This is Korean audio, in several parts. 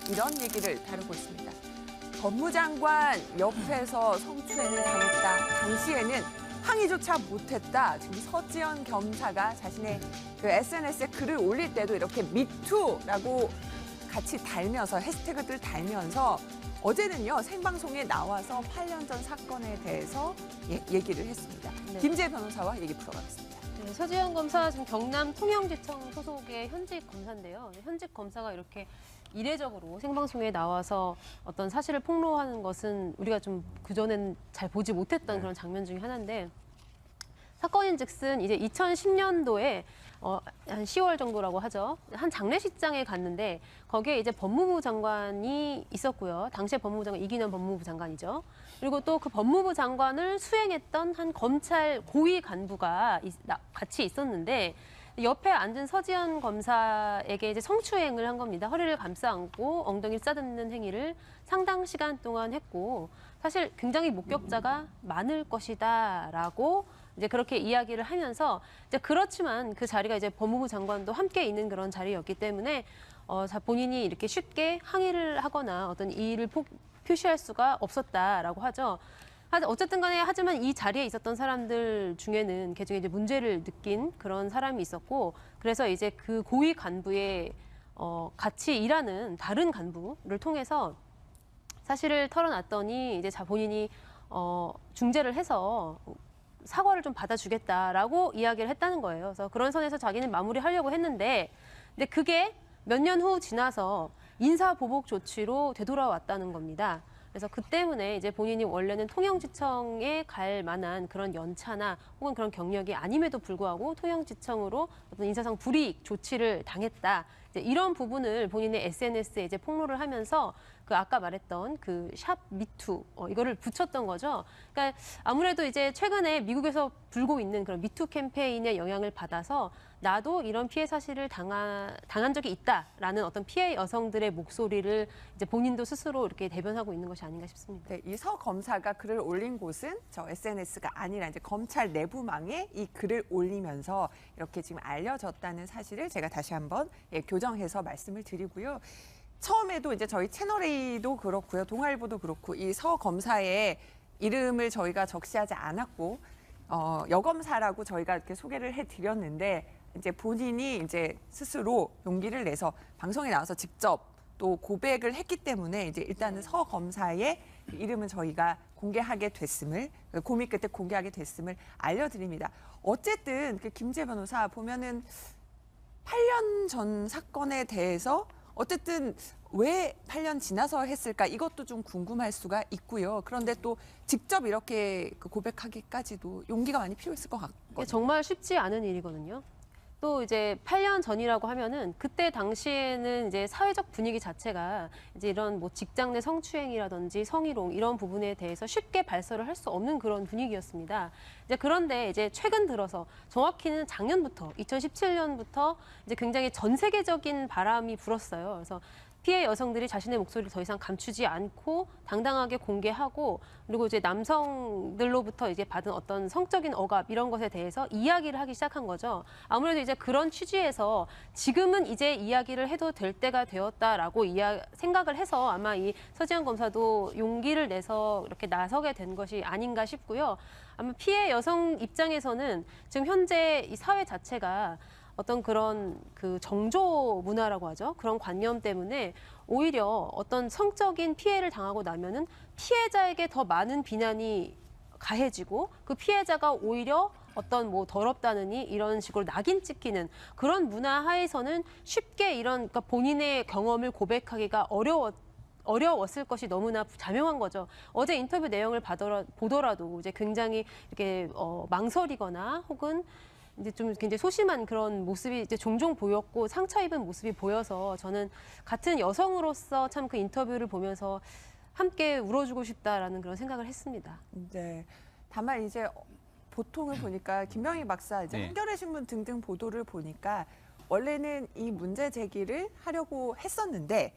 이런 얘기를 다루고 있습니다. 법무장관 옆에서 성추행을 당했다. 당시에는 항의조차 못했다. 지금 서지현 검사가 자신의 그 SNS에 글을 올릴 때도 이렇게 미투라고 같이 달면서 해시태그들 달면서 어제는요 생방송에 나와서 8년 전 사건에 대해서 얘기를 했습니다. 네. 김재 변호사와 얘기 풀어가겠습니다. 네, 서지현 검사 지금 경남 통영지청 소속의 현직 검사인데요. 현직 검사가 이렇게 이례적으로 생방송에 나와서 어떤 사실을 폭로하는 것은 우리가 좀 그전엔 잘 보지 못했던 그런 장면 중에 하나인데, 사건인즉슨 이제 2010년도에 한 10월 정도라고 하죠. 한 장례식장에 갔는데 거기에 이제 법무부 장관이 있었고요. 당시에 법무부 장관 이기년 법무부 장관이죠. 그리고 또 그 법무부 장관을 수행했던 한 검찰 고위 간부가 같이 있었는데, 옆에 앉은 서지현 검사에게 이제 성추행을 한 겁니다. 허리를 감싸 안고 엉덩이를 싸듬는 행위를 상당 시간 동안 했고, 사실 굉장히 목격자가 많을 것이다라고 이제 그렇게 이야기를 하면서, 이제 그렇지만 그 자리가 이제 법무부 장관도 함께 있는 그런 자리였기 때문에 본인이 이렇게 쉽게 항의를 하거나 어떤 이의를 표시할 수가 없었다라고 하죠. 어쨌든 간에 하지만 이 자리에 있었던 사람들 중에는 개중에 이제 문제를 느낀 그런 사람이 있었고, 그래서 이제 그 고위 간부의 같이 일하는 다른 간부를 통해서 사실을 털어놨더니 이제 본인이 중재를 해서 사과를 좀 받아주겠다라고 이야기를 했다는 거예요. 그래서 그런 선에서 자기는 마무리하려고 했는데, 근데 그게 몇 년 후 지나서 인사보복 조치로 되돌아왔다는 겁니다. 그래서 그 때문에 이제 본인이 원래는 통영지청에 갈 만한 그런 연차나 혹은 그런 경력이 아님에도 불구하고 통영지청으로 어떤 인사상 불이익 조치를 당했다. 이제 이런 부분을 본인의 SNS에 이제 폭로를 하면서 그 아까 말했던 그 샵 미투 이거를 붙였던 거죠. 그러니까 아무래도 이제 최근에 미국에서 불고 있는 그런 미투 캠페인의 영향을 받아서 나도 이런 피해 사실을 당한 적이 있다라는 어떤 피해 여성들의 목소리를 이제 본인도 스스로 이렇게 대변하고 있는 것이 아닌가 싶습니다. 네, 이 서 검사가 글을 올린 곳은 저 SNS가 아니라 이제 검찰 내부망에 이 글을 올리면서 이렇게 지금 알려졌다는 사실을 제가 다시 한번 교정해서 말씀을 드리고요. 처음에도 이제 저희 채널A도 그렇고요, 동아일보도 그렇고 이 서 검사의 이름을 저희가 적시하지 않았고 여검사라고 저희가 이렇게 소개를 해드렸는데, 이제 본인이 이제 스스로 용기를 내서 방송에 나와서 직접 또 고백을 했기 때문에 이제 일단은 서 검사의 이름은 저희가 공개하게 됐음을, 고민 끝에 공개하게 됐음을 알려드립니다. 어쨌든 그 김재 변호사 보면은 8년 전 사건에 대해서 어쨌든 왜 8년 지나서 했을까, 이것도 좀 궁금할 수가 있고요. 그런데 또 직접 이렇게 고백하기까지도 용기가 많이 필요했을 것 같거든요. 정말 쉽지 않은 일이거든요. 또 이제 8년 전이라고 하면은 그때 당시에는 이제 사회적 분위기 자체가 이제 이런 뭐 직장 내 성추행이라든지 성희롱 이런 부분에 대해서 쉽게 발설을 할 수 없는 그런 분위기였습니다. 이제 그런데 이제 최근 들어서 정확히는 작년부터 2017년부터 이제 굉장히 전 세계적인 바람이 불었어요. 그래서 피해 여성들이 자신의 목소리를 더 이상 감추지 않고 당당하게 공개하고, 그리고 이제 남성들로부터 이제 받은 어떤 성적인 억압 이런 것에 대해서 이야기를 하기 시작한 거죠. 아무래도 이제 그런 취지에서 지금은 이제 이야기를 해도 될 때가 되었다라고 생각을 해서 아마 이 서지현 검사도 용기를 내서 이렇게 나서게 된 것이 아닌가 싶고요. 아마 피해 여성 입장에서는 지금 현재 이 사회 자체가 어떤 그런 그 정조 문화라고 하죠. 그런 관념 때문에 오히려 어떤 성적인 피해를 당하고 나면은 피해자에게 더 많은 비난이 가해지고, 그 피해자가 오히려 어떤 뭐 더럽다느니 이런 식으로 낙인 찍히는 그런 문화 하에서는 쉽게 이런, 그러니까 본인의 경험을 고백하기가 어려웠을 것이 너무나 자명한 거죠. 어제 인터뷰 내용을 보더라도 이제 굉장히 이렇게 망설이거나 혹은 이제 좀 굉장히 소심한 그런 모습이 이제 종종 보였고 상처 입은 모습이 보여서, 저는 같은 여성으로서 참 그 인터뷰를 보면서 함께 울어주고 싶다라는 그런 생각을 했습니다. 네. 다만 이제 보통을 보니까 김명희 박사 이제 한겨레 신문 등등 보도를 보니까 원래는 이 문제 제기를 하려고 했었는데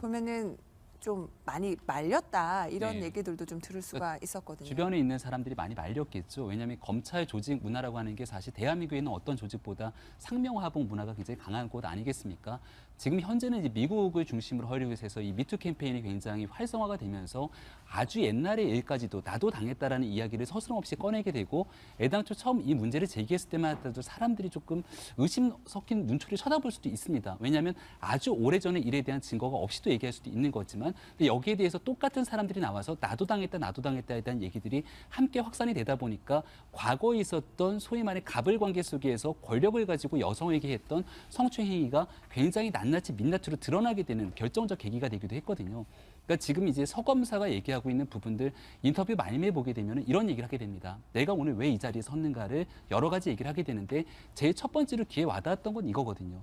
보면은 좀 많이 말렸다 이런 얘기들도 좀 들을 수가 있었거든요. 주변에 있는 사람들이 많이 말렸겠죠. 왜냐하면 검찰 조직 문화라고 하는 게 사실 대한민국에 있는 어떤 조직보다 상명하복 문화가 굉장히 강한 곳 아니겠습니까? 지금 현재는 이제 미국을 중심으로 헐리우드에서 이 미투 캠페인이 굉장히 활성화가 되면서 아주 옛날의 일까지도 나도 당했다라는 이야기를 서스럼없이 꺼내게 되고 애당초 처음 이 문제를 제기했을 때마다도 사람들이 조금 의심 섞인 눈초리를 쳐다볼 수도 있습니다. 왜냐하면 아주 오래전의 일에 대한 증거가 없이도 얘기할 수도 있는 거지만 근데 여기에 대해서 똑같은 사람들이 나와서 나도 당했다에 대한 얘기들이 함께 확산이 되다 보니까 과거에 있었던 소위 말해 갑을 관계 속에서 권력을 가지고 여성에게 했던 성추행 행위가 굉장히 낱낱이 민낯으로 드러나게 되는 결정적 계기가 되기도 했거든요. 그러니까 지금 이제 서 검사가 얘기하고 있는 부분들 인터뷰 많이 해보게 되면 이런 얘기를 하게 됩니다. 내가 오늘 왜 이 자리에 섰는가를 여러 가지 얘기를 하게 되는데 제일 첫 번째로 귀에 와닿았던 건 이거거든요.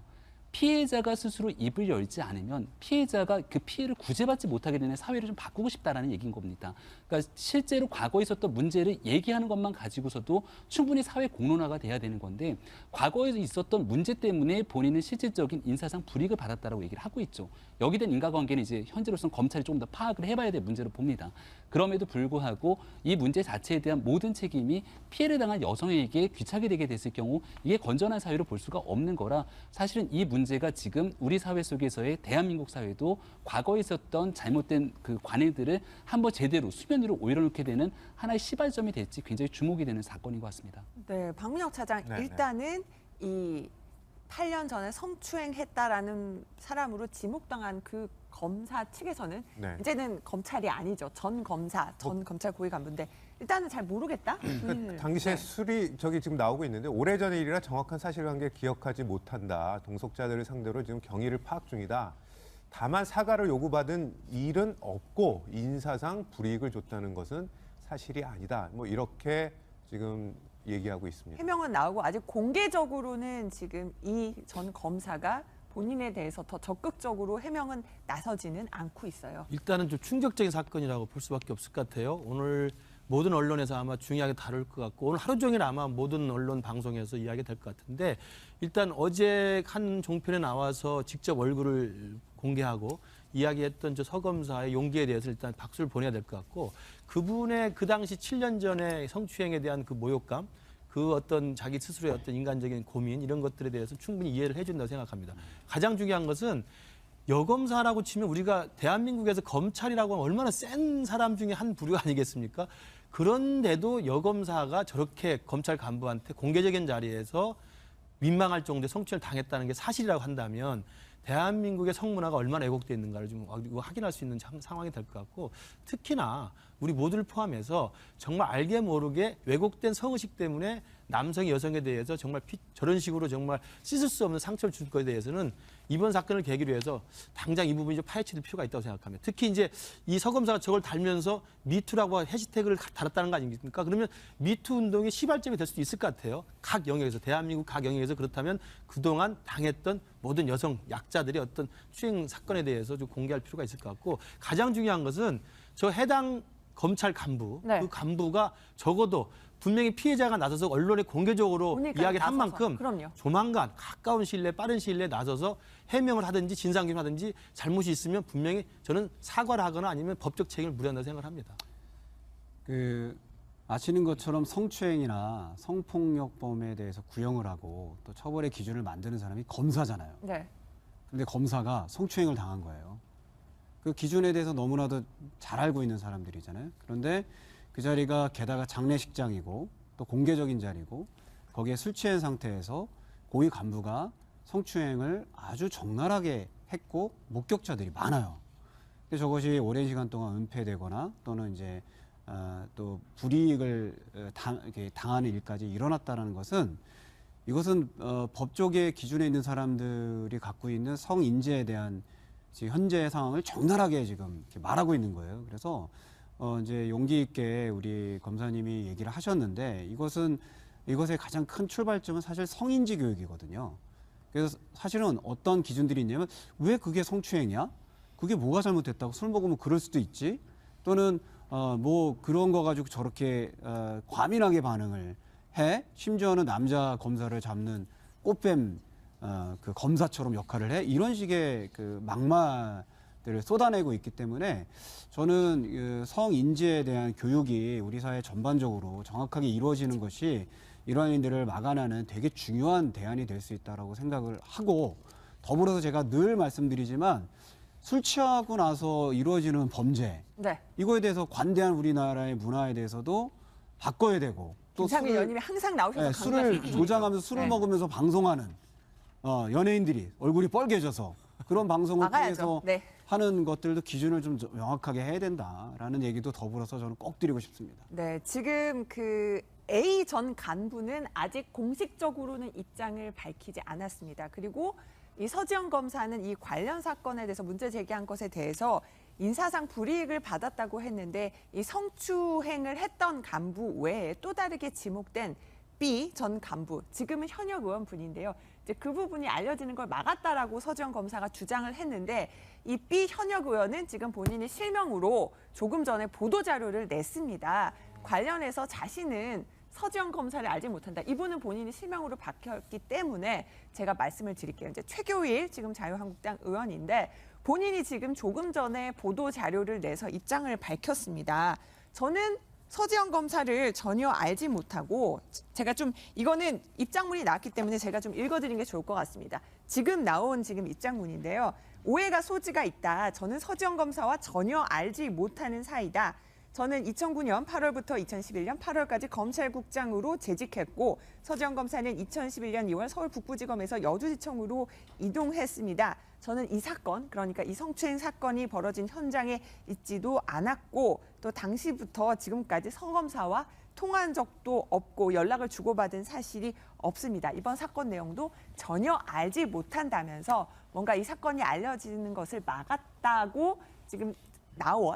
피해자가 스스로 입을 열지 않으면 피해자가 그 피해를 구제받지 못하게 되는 사회를 좀 바꾸고 싶다라는 얘기인 겁니다. 그러니까 실제로 과거에 있었던 문제를 얘기하는 것만 가지고서도 충분히 사회 공론화가 돼야 되는 건데 과거에 있었던 문제 때문에 본인은 실질적인 인사상 불이익을 받았다라고 얘기를 하고 있죠. 여기 된 인과관계는 이제 현재로서는 검찰이 조금 더 파악을 해봐야 될 문제로 봅니다. 그럼에도 불구하고 이 문제 자체에 대한 모든 책임이 피해를 당한 여성에게 귀착이 되게 됐을 경우 이게 건전한 사회로 볼 수가 없는 거라 사실은 이 문제가 지금 우리 사회 속에서의 대한민국 사회도 과거에 있었던 잘못된 그 관행들을 한번 제대로 수면 위로 올려놓게 되는 하나의 시발점이 될지 굉장히 주목이 되는 사건인 것 같습니다. 네, 박문혁 차장 네, 일단은 이 8년 전에 성추행했다라는 사람으로 지목당한 그 검사 측에서는 네. 이제는 검찰이 아니죠. 전 검사, 전 검찰 고위 간부인데 일단은 잘 모르겠다. 당시에 술이 저기 지금 나오고 있는데 오래전의 일이라 정확한 사실관계를 기억하지 못한다. 동석자들을 상대로 지금 경위를 파악 중이다. 다만 사과를 요구받은 일은 없고 인사상 불이익을 줬다는 것은 사실이 아니다. 뭐 이렇게 지금 얘기하고 있습니다. 해명은 나오고 아직 공개적으로는 지금 이 전 검사가 본인에 대해서 더 적극적으로 해명은 나서지는 않고 있어요. 일단은 좀 충격적인 사건이라고 볼 수밖에 없을 것 같아요. 오늘 모든 언론에서 아마 중요하게 다룰 것 같고 오늘 하루 종일 아마 모든 언론 방송에서 이야기가 될 것 같은데 일단 어제 한 종편에 나와서 직접 얼굴을 공개하고 이야기했던 저 서 검사의 용기에 대해서 일단 박수를 보내야 될 것 같고 그분의 그 당시 7년 전에 성추행에 대한 그 모욕감 그 어떤 자기 스스로의 어떤 인간적인 고민 이런 것들에 대해서 충분히 이해를 해준다고 생각합니다. 가장 중요한 것은 여검사라고 치면 우리가 대한민국에서 검찰이라고 하면 얼마나 센 사람 중에 한 부류가 아니겠습니까? 그런데도 여검사가 저렇게 검찰 간부한테 공개적인 자리에서 민망할 정도의 성추행을 당했다는 게 사실이라고 한다면 대한민국의 성문화가 얼마나 왜곡되어 있는가를 좀 확인할 수 있는 상황이 될 것 같고 특히나 우리 모두를 포함해서 정말 알게 모르게 왜곡된 성의식 때문에 남성이 여성에 대해서 정말 저런 식으로 정말 씻을 수 없는 상처를 줄 것에 대해서는 이번 사건을 계기로 해서 당장 이 부분이 좀 파헤칠 필요가 있다고 생각합니다. 특히 이제 이 서 검사가 저걸 달면서 미투라고 해시태그를 달았다는 거 아닙니까? 그러면 미투 운동의 시발점이 될 수도 있을 것 같아요. 각 영역에서 대한민국 각 영역에서 그렇다면 그동안 당했던 모든 여성 약자들의 어떤 추행 사건에 대해서 좀 공개할 필요가 있을 것 같고 가장 중요한 것은 저 해당 검찰 간부 네. 그 간부가 적어도 분명히 피해자가 나서서 언론에 공개적으로 그러니까요, 이야기를 한 나서서. 만큼 그럼요. 조만간 가까운 시일 내에 빠른 시일 내에 나서서 해명을 하든지 진상규명을 하든지 잘못이 있으면 분명히 저는 사과를 하거나 아니면 법적 책임을 물어야 한다고 생각을 합니다. 아시는 것처럼 성추행이나 성폭력범에 대해서 구형을 하고 또 처벌의 기준을 만드는 사람이 검사잖아요. 네. 그런데 검사가 성추행을 당한 거예요. 그 기준에 대해서 너무나도 잘 알고 있는 사람들이잖아요. 그런데 그 자리가 게다가 장례식장이고 또 공개적인 자리고 거기에 술 취한 상태에서 고위 간부가 성추행을 아주 적나라하게 했고 목격자들이 많아요. 근데 저것이 오랜 시간 동안 은폐되거나 또는 이제 또 불이익을 당하는 일까지 일어났다는 것은 이것은 법조계 기준에 있는 사람들이 갖고 있는 성인지에 대한 지금 현재 상황을 적나라하게 지금 이렇게 말하고 있는 거예요. 그래서 이제 용기 있게 우리 검사님이 얘기를 하셨는데 이것의 가장 큰 출발점은 사실 성인지 교육이거든요. 그래서 사실은 어떤 기준들이 있냐면 왜 그게 성추행이야? 그게 뭐가 잘못됐다고? 술 먹으면 그럴 수도 있지. 또는 뭐 그런 거 가지고 저렇게 과민하게 반응을 해? 심지어는 남자 검사를 잡는 꽃뱀 그 검사처럼 역할을 해? 이런 식의 그 막말들을 쏟아내고 있기 때문에 저는 그 성인지에 대한 교육이 우리 사회 전반적으로 정확하게 이루어지는 것이 이러한 일들을 막아내는 되게 중요한 대안이 될 수 있다라고 생각을 하고 더불어서 제가 늘 말씀드리지만 술 취하고 나서 이루어지는 범죄 네. 이거에 대해서 관대한 우리나라의 문화에 대해서도 바꿔야 되고 또 김상민 의원님이 항상 나오셔서 네, 술을 조장하면서 술을 네. 먹으면서 방송하는 연예인들이 얼굴이 뻘개져서 그런 방송을 막아야죠. 통해서 네. 하는 것들도 기준을 좀 명확하게 해야 된다라는 얘기도 더불어서 저는 꼭 드리고 싶습니다. 네, 지금 그 A 전 간부는 아직 공식적으로는 입장을 밝히지 않았습니다. 그리고 이 서지영 검사는 이 관련 사건에 대해서 문제 제기한 것에 대해서 인사상 불이익을 받았다고 했는데 이 성추행을 했던 간부 외에 또 다르게 지목된 B 전 간부, 지금은 현역 의원분인데요. 이제 그 부분이 알려지는 걸 막았다라고 서지영 검사가 주장을 했는데 이 B 현역 의원은 지금 본인이 실명으로 조금 전에 보도 자료를 냈습니다. 관련해서 자신은 서지영 검사를 알지 못한다. 이분은 본인이 실명으로 밝혔기 때문에 제가 말씀을 드릴게요. 이제 최교일 지금 자유한국당 의원인데 본인이 지금 조금 전에 보도 자료를 내서 입장을 밝혔습니다. 저는 서지영 검사를 전혀 알지 못하고 제가 좀 이거는 입장문이 나왔기 때문에 제가 좀 읽어드리는 게 좋을 것 같습니다. 지금 나온 지금 입장문인데요. 오해가 소지가 있다. 저는 서지영 검사와 전혀 알지 못하는 사이다. 저는 2009년 8월부터 2011년 8월까지 검찰국장으로 재직했고 서지영 검사는 2011년 2월 서울 북부지검에서 여주지청으로 이동했습니다. 저는 이 사건, 그러니까 이 성추행 사건이 벌어진 현장에 있지도 않았고 또 당시부터 지금까지 서 검사와 통화한 적도 없고 연락을 주고받은 사실이 없습니다. 이번 사건 내용도 전혀 알지 못한다면서 뭔가 이 사건이 알려지는 것을 막았다고 지금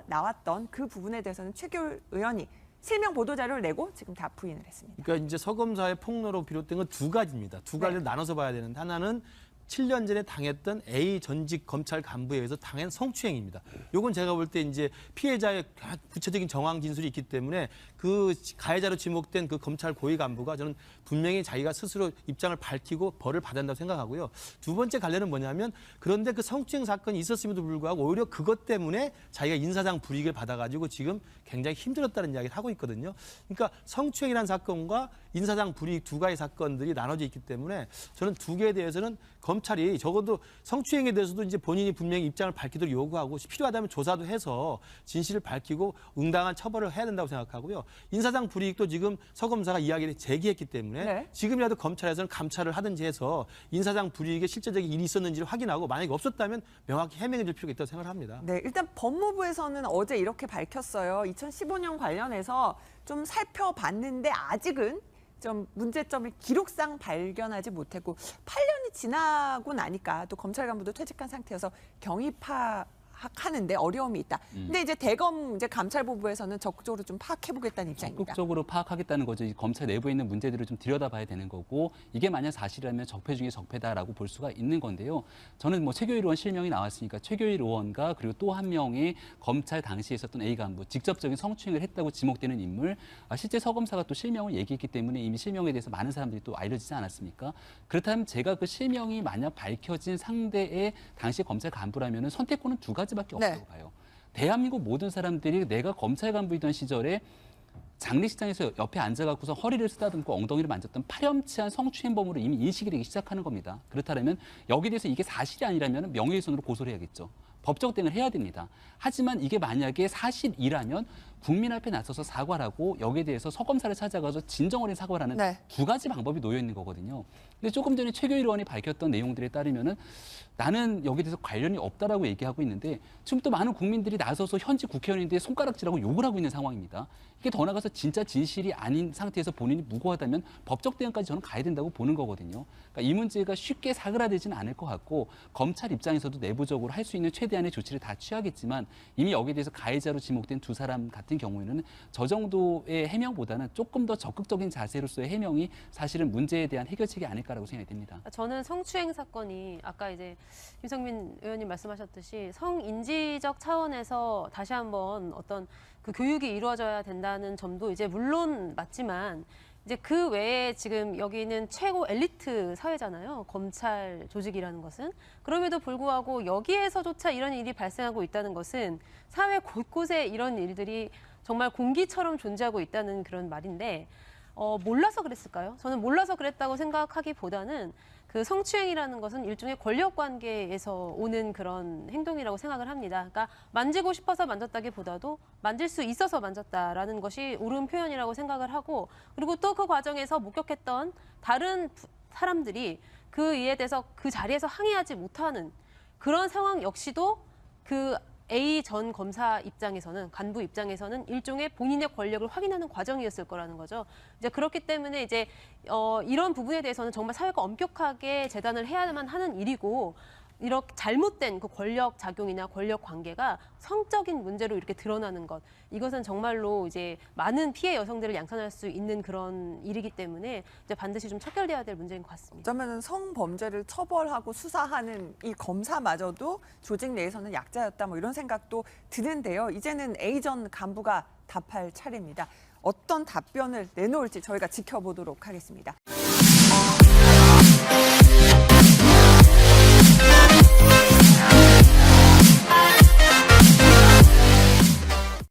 나왔던 그 부분에 대해서는 최교일 의원이 실명 보도 자료를 내고 지금 다 부인을 했습니다. 그러니까 이제 서 검사의 폭로로 비롯된 건 두 가지입니다. 두 가지를 나눠서 봐야 되는데 하나는 7년 전에 당했던 A 전직 검찰 간부에 의해서 당한 성추행입니다. 요건 제가 볼 때 이제 피해자의 구체적인 정황 진술이 있기 때문에 그 가해자로 지목된 그 검찰 고위 간부가 저는 분명히 자기가 스스로 입장을 밝히고 벌을 받아야 한다고 생각하고요. 두 번째 갈래는 뭐냐면 그런데 그 성추행 사건이 있었음에도 불구하고 오히려 그것 때문에 자기가 인사상 불이익을 받아가지고 지금 굉장히 힘들었다는 이야기를 하고 있거든요. 그러니까 성추행이라는 사건과 인사상 불이익 두 가지 사건들이 나눠져 있기 때문에 저는 두 개에 대해서는 검찰이 적어도 성추행에 대해서도 이제 본인이 분명히 입장을 밝히도록 요구하고 필요하다면 조사도 해서 진실을 밝히고 응당한 처벌을 해야 된다고 생각하고요. 인사상 불이익도 지금 서 검사가 이야기를 제기했기 때문에 네. 지금이라도 검찰에서는 감찰을 하든지 해서 인사상 불이익에 실제적인 일이 있었는지를 확인하고 만약에 없었다면 명확히 해명해 줄 필요가 있다고 생각을 합니다. 네, 일단 법무부에서는 어제 이렇게 밝혔어요. 2015년 관련해서 좀 살펴봤는데 아직은 좀 문제점을 기록상 발견하지 못했고 8년이 지나고 나니까 또 검찰 간부도 퇴직한 상태여서 경위파악하는데 어려움이 있다. 근데 이제 대검 이제 감찰본부에서는 적극적으로 좀 파악해보겠다는 입장입니다. 적극적으로 파악하겠다는 거죠. 이 검찰 내부에 있는 문제들을 좀 들여다봐야 되는 거고 이게 만약 사실이라면 적폐 중에 적폐다라고 볼 수가 있는 건데요. 저는 뭐 최교일 의원 실명이 나왔으니까 최교일 의원과 그리고 또 한 명의 검찰 당시에 있었던 A 간부 직접적인 성추행을 했다고 지목되는 인물 실제 서 검사가 또 실명을 얘기했기 때문에 이미 실명에 대해서 많은 사람들이 또 알려지지 않았습니까? 그렇다면 제가 그 실명이 만약 밝혀진 상대의 당시 검찰 간부라면 선택권은 두 가지밖에 없다고 네. 봐요. 대한민국 모든 사람들이 내가 검찰 간부이던 시절에 장례식장에서 옆에 앉아갖고서 허리를 쓰다듬고 엉덩이를 만졌던 파렴치한 성추행범으로 이미 인식이 되기 시작하는 겁니다. 그렇다면 여기에 대해서 이게 사실이 아니라면 명예훼손으로 고소를 해야겠죠. 법적 대응을 해야 됩니다. 하지만 이게 만약에 사실이라면 국민 앞에 나서서 사과를 하고 여기에 대해서 서 검사를 찾아가서 진정어린 사과를 하는 네. 두 가지 방법이 놓여 있는 거거든요. 근데 조금 전에 최교일 의원이 밝혔던 내용들에 따르면은 나는 여기에 대해서 관련이 없다라고 얘기하고 있는데 지금 또 많은 국민들이 나서서 현직 국회의원인데 손가락질하고 욕을 하고 있는 상황입니다. 이게 더 나가서 진짜 진실이 아닌 상태에서 본인이 무고하다면 법적 대응까지 저는 가야 된다고 보는 거거든요. 그러니까 이 문제가 쉽게 사그라들지는 않을 것 같고 검찰 입장에서도 내부적으로 할 수 있는 최대한의 조치를 다 취하겠지만 이미 여기에 대해서 가해자로 지목된 두 사람 같은 경우에는 저 정도의 해명보다는 조금 더 적극적인 자세로서의 해명이 사실은 문제에 대한 해결책이 아닐까라고 생각이 됩니다. 저는 성추행 사건이 아까 이제 김성민 의원님 말씀하셨듯이 성인지적 차원에서 다시 한번 어떤 그 교육이 이루어져야 된다는 점도 이제 물론 맞지만 이제 그 외에 지금 여기는 최고 엘리트 사회잖아요. 검찰 조직이라는 것은. 그럼에도 불구하고 여기에서조차 이런 일이 발생하고 있다는 것은 사회 곳곳에 이런 일들이 정말 공기처럼 존재하고 있다는 그런 말인데 몰라서 그랬을까요? 저는 몰라서 그랬다고 생각하기보다는 그 성추행이라는 것은 일종의 권력 관계에서 오는 그런 행동이라고 생각을 합니다. 그러니까 만지고 싶어서 만졌다기보다도 만질 수 있어서 만졌다라는 것이 옳은 표현이라고 생각을 하고, 그리고 또 그 과정에서 목격했던 다른 사람들이 그 이에 대해서 그 자리에서 항의하지 못하는 그런 상황 역시도 그 A 전 검사 입장에서는, 간부 입장에서는 일종의 본인의 권력을 확인하는 과정이었을 거라는 거죠. 이제 그렇기 때문에 이제 이런 부분에 대해서는 정말 사회가 엄격하게 재단을 해야만 하는 일이고, 이렇게 잘못된 그 권력 작용이나 권력 관계가 성적인 문제로 이렇게 드러나는 것, 이것은 정말로 이제 많은 피해 여성들을 양산할 수 있는 그런 일이기 때문에 이제 반드시 좀 척결돼야 될 문제인 것 같습니다. 어쩌면 성범죄를 처벌하고 수사하는 이 검사마저도 조직 내에서는 약자였다 뭐 이런 생각도 드는데요. 이제는 A 전 간부가 답할 차례입니다. 어떤 답변을 내놓을지 저희가 지켜보도록 하겠습니다.